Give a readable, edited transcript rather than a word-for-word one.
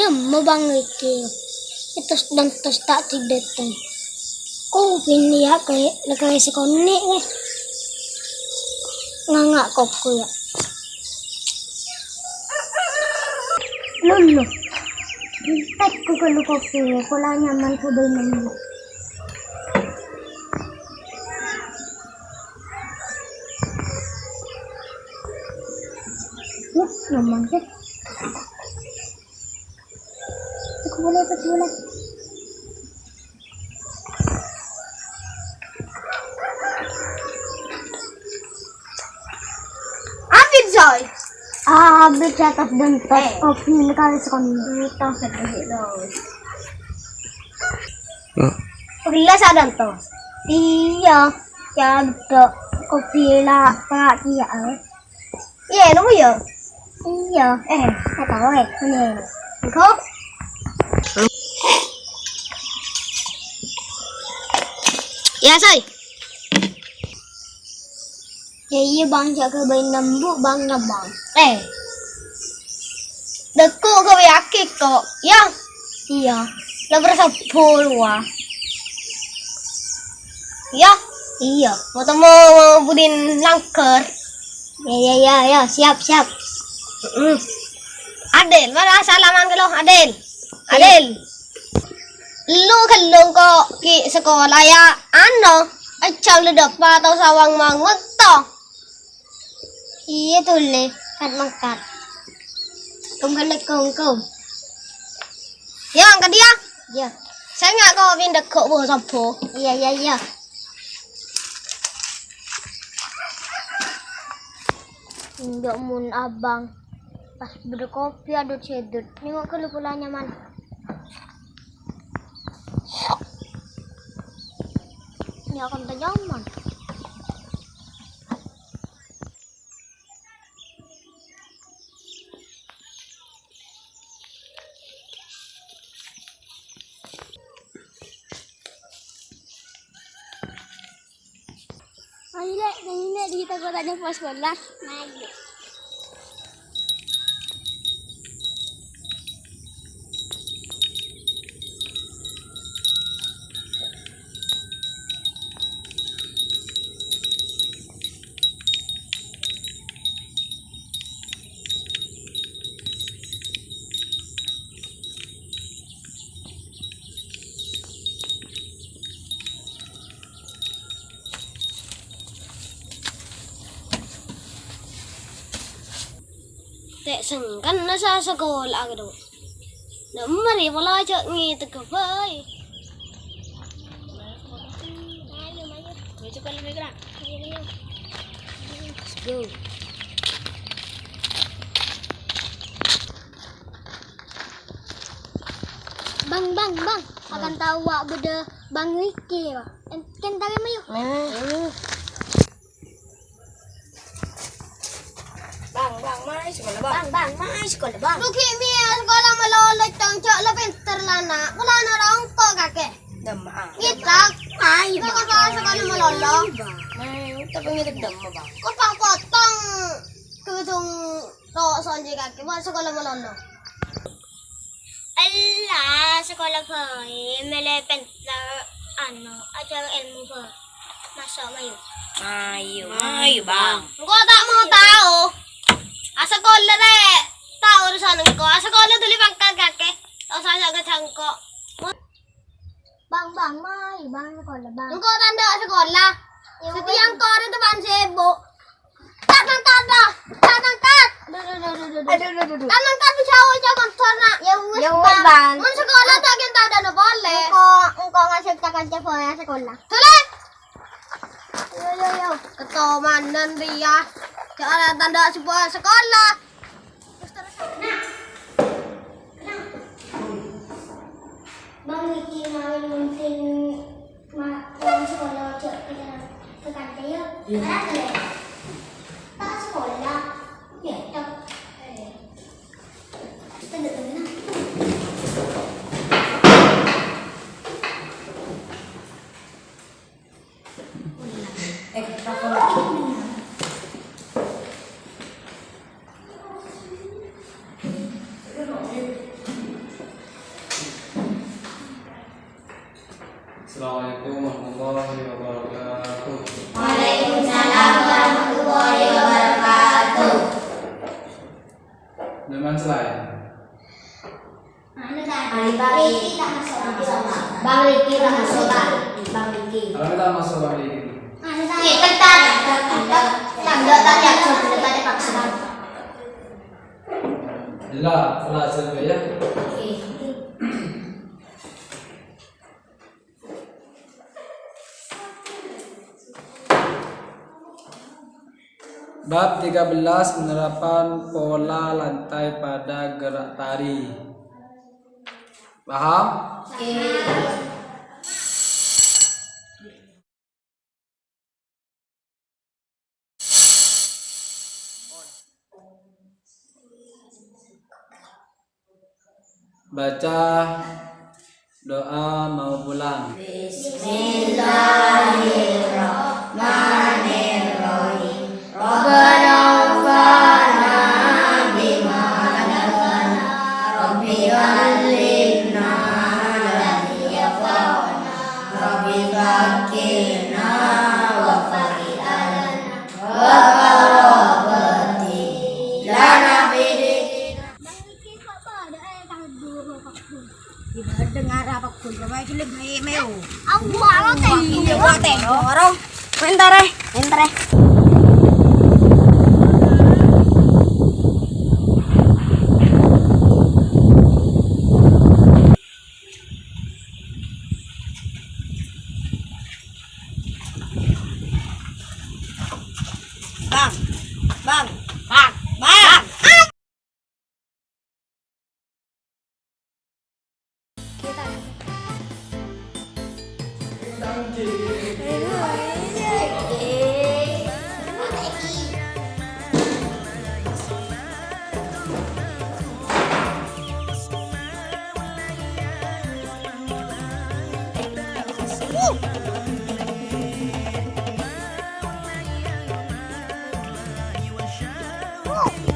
Dem bang iki. Itus dan tus tak tidak tuh. Kau pilih ya kayak sekoni nih. Ngangak kok ya. Lulu. Tak ko kalau kopi, wala nyaman ko doon naman. Naman deh. Aku boleh. Abid Joy. Abis atas dan tas kopi kali sekali tas Pagila sa danto. iya ada kopi lah pak iya Iya, ano mo yun? iya tahu ini Ikaw? Ya, Soy. ya iya bang jaga bayi nembu bang na bang Dagko ka yaki ko. Ya, iya labra sa pulwa. Ya, iya mo mo budin langker. ya siap Adel, mana salaman kalau Adel. Lu kalong ko ki sekolah ya ano? Ay chaw ledok pa taw sawang mangot to. iya tulle kan mangkat kembali kau Yang ka dia. ya Saya nggak kau pindah ke bawah sampo. iya enggak mun abang pas berkopi ada cedut nengok ke pulanya mana ini akan terjaman Ayo dek, kita kotanya pas sekolah. Naik. Tek sengkan na sa sekolah gitu. Namari wala aja ngita ka bay. Ayo. Meja ka lebih gerak. Let's go. Bang. Akan tawa beda bang Wiki. Kan tali mayo. Bang, mai sekolah bang. Mai sekolah bang. Duki mi sekolah malolot tang cak la pinter lana. Wala na rang ko kake. Damang. Ngitak. Ay, Ikaw ka pa sekolah malolo. May tapos ngitak damo ba? Ko pa potong. Kutong to sonje kake. Ba sekolah malolo. Allah, sekolah ko. Melepen aja ilmu ko. Masuk mayo. Ayo bang. Ko tak mau tahu. Asa sekolah re. Tahu urusan ko. Asa sekolah tuli pangkat kake. Tahu saya ke cangko. Bang, mai bang sekolah bang. Engkau tanda sekolah. Setiang kau ada depan sebo. Tak angkat dah. Aduh. Tak angkat bisa aja motor nak. Ya wes bang. Mun sekolah tak kita ada boleh. Engkau ngasih takan cepat sekolah. Tulis. Yo. Ketomanan dia. Jangan tanda sebuah sekolah. Bang Wiki mau mungkin orang sekolah cek ke kantor ya. Tak sekolah. Ya, tak. Tanda mana? Dengan selain. Bang Riki tak masuk. Bang Riki tak masuk. Bang Riki. Kalau kita masuk Bang Riki. Tanda tanya tanya paksa. Jelas, pelajar ya. Bab 13 penerapan pola lantai pada gerak tari. Paham? Baca doa mau pulang. Dengar apa pun, bapak itu lebih mewah. Aku mau Ini gua tengok. Bentar. Bang. Oh.